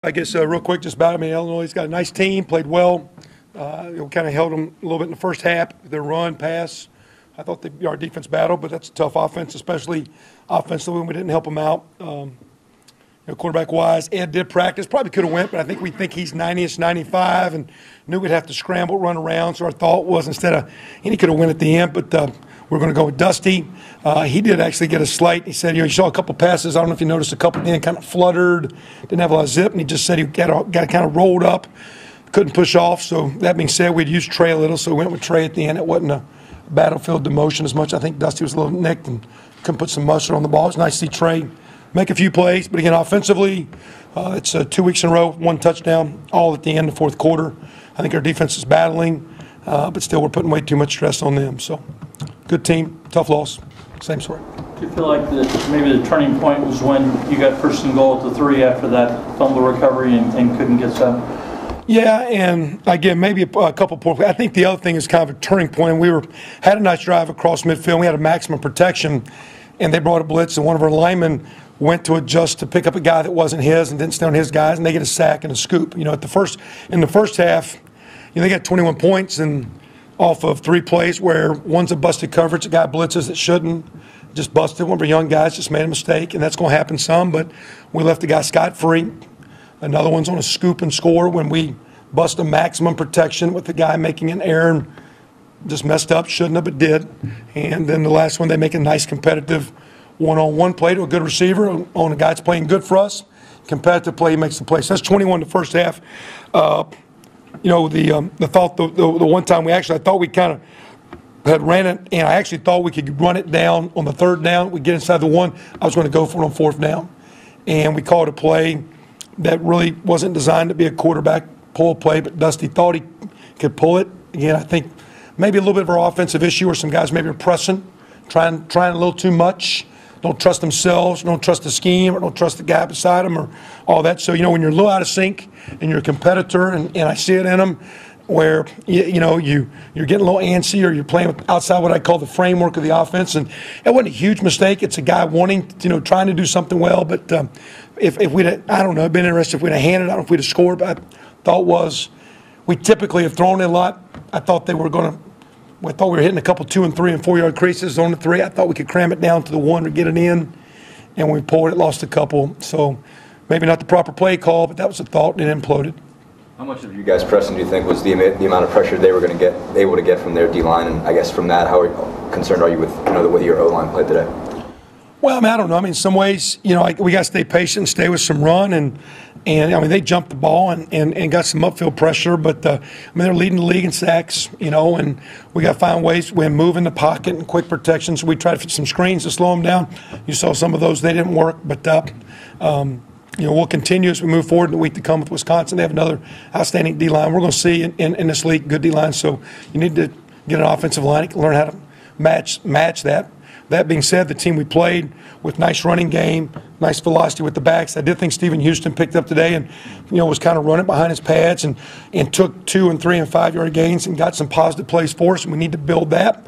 I guess real quick, just about, Illinois has got a nice team, played well. Kind of held them a little bit in the first half, their run, pass. I thought our defense battled, but that's a tough offense, especially offensively when we didn't help them out. Quarterback-wise, Ed did practice, probably could have went, but I think we think he's 90-ish, 95, and knew we'd have to scramble, run around. So our thought was and he could have went at the end, but we're going to go with Dusty. He did actually get a slight. He said, you saw a couple passes. I don't know if you noticed a couple at the end, kind of fluttered, didn't have a lot of zip, and he just said he got kind of rolled up, couldn't push off. So that being said, we'd used Trey a little, so we went with Trey at the end. It wasn't a battlefield demotion as much. I think Dusty was a little nicked and couldn't put some mustard on the ball. It's nice to see Trey make a few plays, but again, offensively, it's 2 weeks in a row, 1 touchdown, all at the end of the fourth quarter. I think our defense is battling, but still we're putting way too much stress on them. So, good team, tough loss, same story. Do you feel like maybe the turning point was when you got first and goal at the 3 after that fumble recovery and couldn't get 7? Yeah, and again, maybe a couple poor plays. I think the other thing is kind of a turning point. We had a nice drive across midfield. We had a maximum protection, and they brought a blitz, and one of our linemen went to adjust to pick up a guy that wasn't his and didn't stay on his guys, and they get a sack and a scoop. In the first half, they got 21 points and off of 3 plays where one's a busted coverage, a guy blitzes that shouldn't, just busted. One of our young guys just made a mistake, and that's going to happen some, but we left the guy scot-free. Another one's on a scoop and score when we bust a maximum protection with the guy making an error and just messed up, shouldn't have, but did. And then the last one, they make a nice competitive one-on-one play to a good receiver on a guy that's playing good for us. Competitive play, he makes the play. So that's 21 the first half. The one time I thought we kind of had ran it, and I actually thought we could run it down on the 3rd down. We get inside the 1. I was going to go for it on 4th down. And we called a play that really wasn't designed to be a quarterback pull play, but Dusty thought he could pull it. Again, I think maybe a little bit of our offensive issue, or some guys maybe are pressing, trying a little too much. Don't trust themselves, don't trust the scheme, or don't trust the guy beside them, or all that. So, when you're a little out of sync and you're a competitor, and I see it in them, where, you're getting a little antsy, or you're playing outside what I call the framework of the offense. And it wasn't a huge mistake. It's a guy wanting, trying to do something well. But if we'd, I don't know, it'd been interesting if we'd have handed, I don't know if we'd have scored, but I thought we typically have thrown it a lot. I thought we were hitting a couple 2 and 3 and 4 yard creases on the 3. I thought we could cram it down to the 1 or get it in, and when we pulled it, lost a couple. So maybe not the proper play call, but that was a thought, and it imploded. How much of you guys pressing do you think was the amount of pressure they were going to get, able to get from their D-line? And I guess from that, how concerned are you with the way your O-line played today? Well, I don't know. In some ways, we got to stay patient and stay with some run, and they jumped the ball and got some upfield pressure, but they're leading the league in sacks, and we got to find ways when moving the pocket and quick protection. So we tried to fit some screens to slow them down. You saw some of those; they didn't work, but we'll continue as we move forward in the week to come with Wisconsin. They have another outstanding D-line. We're going to see in this league good D-line, so you need to get an offensive line, learn how to match that. That being said, the team we played with nice running game, nice velocity with the backs. I did think Stephen Houston picked up today and, was kind of running behind his pads and took 2 and 3 and 5 yard gains and got some positive plays for us, and we need to build that.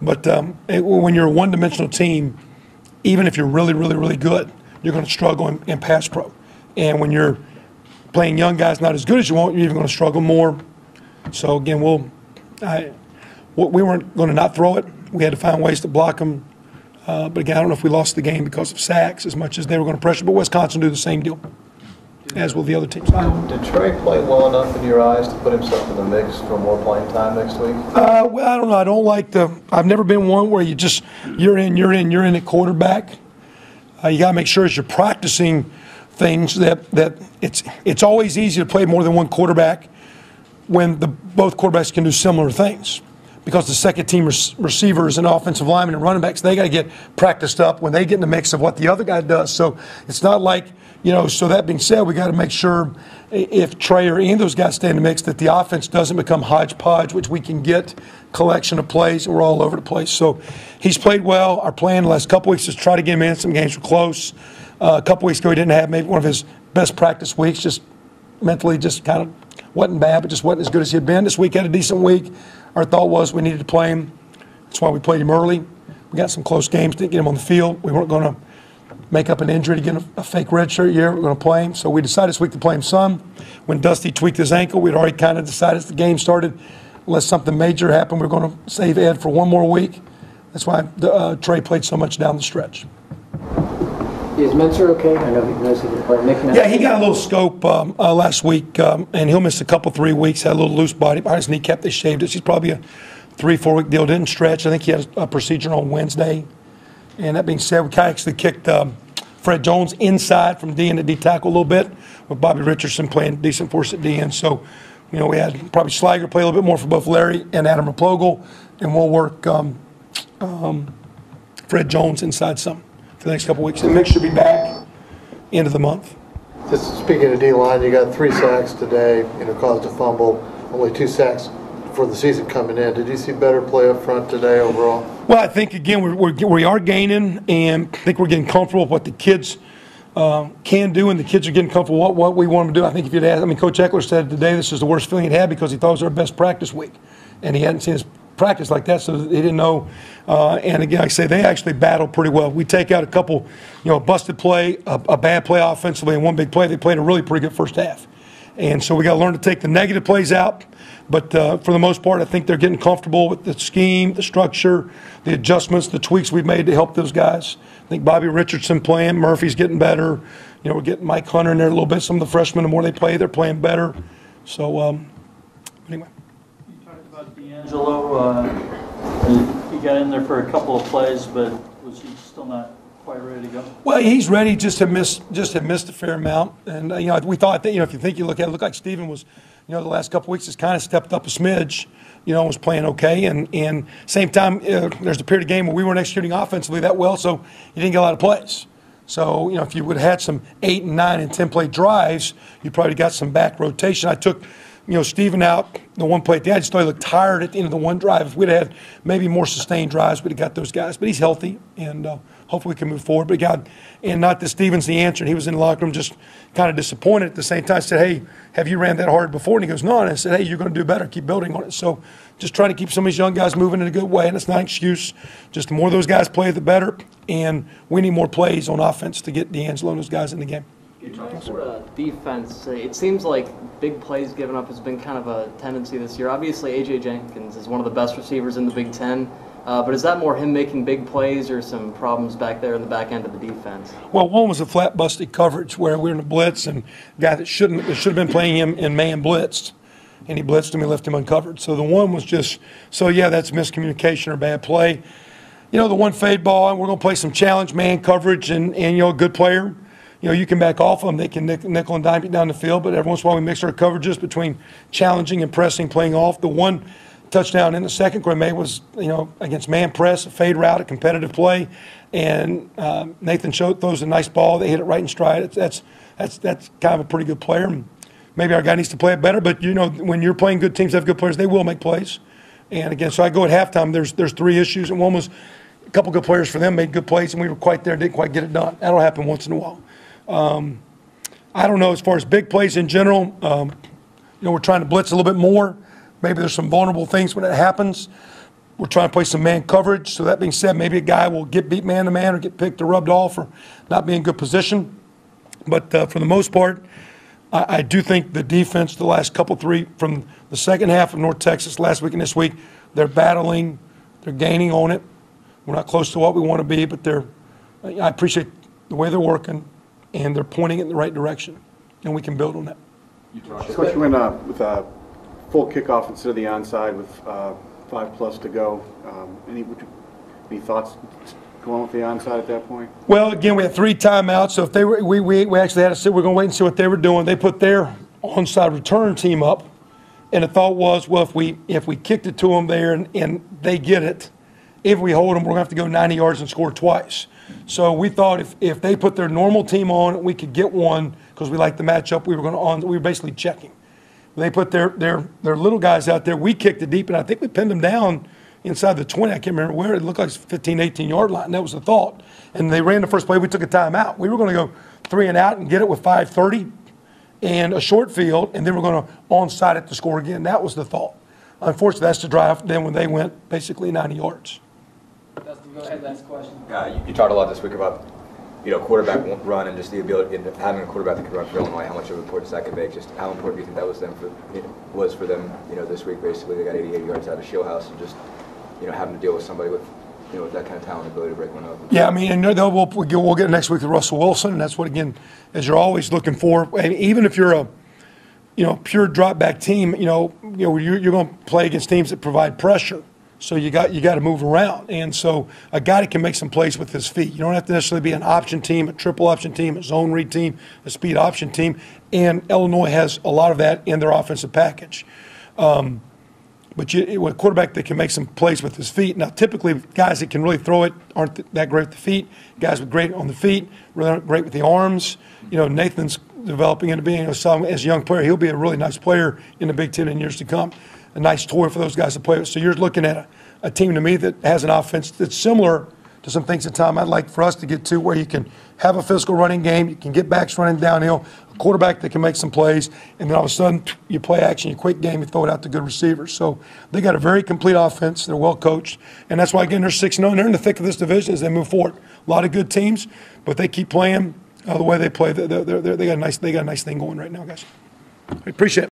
But when you're a one-dimensional team, even if you're really, really, really good, you're going to struggle in pass pro. And when you're playing young guys not as good as you want, you're even going to struggle more. So, again, we weren't going to not throw it. We had to find ways to block them. But again, I don't know if we lost the game because of sacks as much as they were going to pressure. But Wisconsin do the same deal, as will the other teams. Did Trey play well enough in your eyes to put himself in the mix for more playing time next week? Well, I don't know. I don't like I've never been one where you're in at quarterback. You got to make sure as you're practicing things that it's always easy to play more than one quarterback when both quarterbacks can do similar things. Because the second team receivers and offensive linemen and running backs, they got to get practiced up when they get in the mix of what the other guy does. So it's not like, so that being said, we got to make sure if Trey or any of those guys stay in the mix that the offense doesn't become hodgepodge, which we can get collection of plays, and we're all over the place. So he's played well. Our plan the last couple weeks is try to get him in. Some games were close. A couple weeks ago he didn't have maybe one of his best practice weeks, just mentally just kind of wasn't bad, but just wasn't as good as he had been. This week had a decent week. Our thought was we needed to play him. That's why we played him early. We got some close games, didn't get him on the field. We weren't going to make up an injury to get a fake redshirt year. We're going to play him. So we decided this week to play him some. When Dusty tweaked his ankle, we'd already kind of decided as the game started, unless something major happened, we we're going to save Ed for one more week. That's why Trey played so much down the stretch. Is Menser okay? I know he knows he didn't play. Yeah, he got a little scope last week, and he'll miss a couple, 3 weeks. Had a little loose body behind his kneecap. They shaved it. He's probably a 3-4 week deal. Didn't stretch. I think he had a procedure on Wednesday. And that being said, we kind of actually kicked Fred Jones inside from D and to D tackle a little bit, with Bobby Richardson playing decent for us at D end. So, you know, we had probably Slager play a little bit more for both Larry and Adam Raplogle, and we'll work Fred Jones inside some for the next couple weeks. And Mick should be back end of the month. Just speaking of D-line, you got 3 sacks today, caused a fumble, only 2 sacks for the season coming in. Did you see better play up front today overall? Well, I think, again, we are gaining, and I think we're getting comfortable with what the kids can do, and the kids are getting comfortable with what we want them to do. I think if you'd ask, Coach Eckler said today this is the worst feeling he'd had because he thought it was our best practice week, and he hadn't seen us practice like that, so he didn't know. And again, like I say, they actually battled pretty well. We take out a couple, a busted play, a bad play offensively, and one big play. They played a really pretty good first half. And so we got to learn to take the negative plays out. But for the most part, I think they're getting comfortable with the scheme, the structure, the adjustments, the tweaks we've made to help those guys. I think Bobby Richardson playing, Murphy's getting better. We're getting Mike Hunter in there a little bit. Some of the freshmen, the more they play, they're playing better. So, anyway. You talked about D'Angelo. He got in there for a couple of plays, but was he still not quite ready to go? Well, he's ready. Just had missed a fair amount. And, we thought that, if you think you look at it, looked like Steven was, the last couple of weeks has kind of stepped up a smidge, was playing okay. And same time, there's a period of game where we weren't executing offensively that well, so he didn't get a lot of plays. So, if you would have had some 8 and 9 and 10 play drives, you probably got some back rotation. I took, Steven out the one play at the end. I just thought he looked tired at the end of the one drive. If we'd have had maybe more sustained drives, we'd have got those guys. But he's healthy, and hopefully we can move forward. But God, and not that Steven's the answer. And he was in the locker room just kind of disappointed at the same time. I said, hey, have you ran that hard before? And he goes, no. And I said, hey, you're going to do better. Keep building on it. So just trying to keep some of these young guys moving in a good way. And it's not an excuse. Just the more those guys play, the better. And we need more plays on offense to get D'Angelo and those guys in the game. Defense, it seems like big plays given up has been kind of a tendency this year. Obviously, A.J. Jenkins is one of the best receivers in the Big Ten, but is that more him making big plays or some problems back there in the back end of the defense? Well, one was a flat busted coverage where we were in a blitz, and a guy that should have been playing him in man blitzed, and he blitzed him and left him uncovered. So the one was just, that's miscommunication or bad play. The one fade ball, and we're going to play some challenge man coverage, and a good player. You can back off them. They can nickel and dime you down the field, but every once in a while we mix our coverages between challenging and pressing, playing off. The one touchdown in the second quarter made was, against man press, a fade route, a competitive play, and Nathan Choate throws a nice ball. They hit it right in stride. That's kind of a pretty good player. Maybe our guy needs to play it better, but when you're playing good teams that have good players, they will make plays. And again, so I go at halftime. There's 3 issues, and one was a couple good players for them made good plays, and we were quite there, didn't quite get it done. That'll happen once in a while. I don't know, as far as big plays in general, we're trying to blitz a little bit more. Maybe there's some vulnerable things when it happens. We're trying to play some man coverage. So that being said, maybe a guy will get beat man to man or get picked or rubbed off or not be in good position. But for the most part, I do think the defense, the last couple 3 from the second half of North Texas last week and this week, they're battling, they're gaining on it. We're not close to what we want to be, but I appreciate the way they're working. And they're pointing in the right direction, and we can build on that. Coach, you went with a full kickoff instead of the onside with 5+ to go. Any thoughts going with the onside at that point? Well, again, we had 3 timeouts, so if they were, we actually had to sit. We're going to wait and see what they were doing. They put their onside return team up, and the thought was, well, if we kicked it to them there and they get it, if we hold them, we're going to have to go 90 yards and score twice. So we thought if they put their normal team on, we could get one because we liked the matchup. We were basically checking. They put their little guys out there. We kicked it deep, and I think we pinned them down inside the 20. I can't remember where. It looked like 15, 18-yard line. That was the thought. And they ran the first play. We took a timeout. We were going to go 3 and out and get it with 5:30 and a short field, and then we're going to onside it to score again. That was the thought. Unfortunately, that's the drive. Then when they went basically 90 yards. Dustin, go ahead, last question. You talked a lot this week about quarterback won't run and just the ability and having a quarterback that can run for Illinois, how much of an importance that could make? Just how important do you think that was for them, this week? Basically, they got 88 yards out of Shieldhouse and just, having to deal with somebody with, with that kind of talent and ability to break one up. Yeah, I mean, and we'll get next week with Russell Wilson, and that's what, again, as you're always looking for. And even if you're a, pure drop back team, you're going to play against teams that provide pressure. So you got to move around, and so a guy that can make some plays with his feet. You don't have to necessarily be an option team, a triple option team, a zone read team, a speed option team, and Illinois has a lot of that in their offensive package. But a quarterback that can make some plays with his feet. Now, typically, guys that can really throw it aren't that great with the feet. Guys with great on the feet, really aren't great with the arms. Nathan's developing into being as a young player. He'll be a really nice player in the Big Ten in years to come. A nice toy for those guys to play with. So you're looking at a team to me that has an offense that's similar to some things that Tom I'd like for us to get to, where you can have a physical running game, you can get backs running downhill, a quarterback that can make some plays, and then all of a sudden you play action, you quick game, you throw it out to good receivers. So they got a very complete offense. They're well coached, and that's why again they're 6-0. They're in the thick of this division as they move forward. A lot of good teams, but they keep playing the way they play. They got a nice thing going right now, guys. I appreciate it.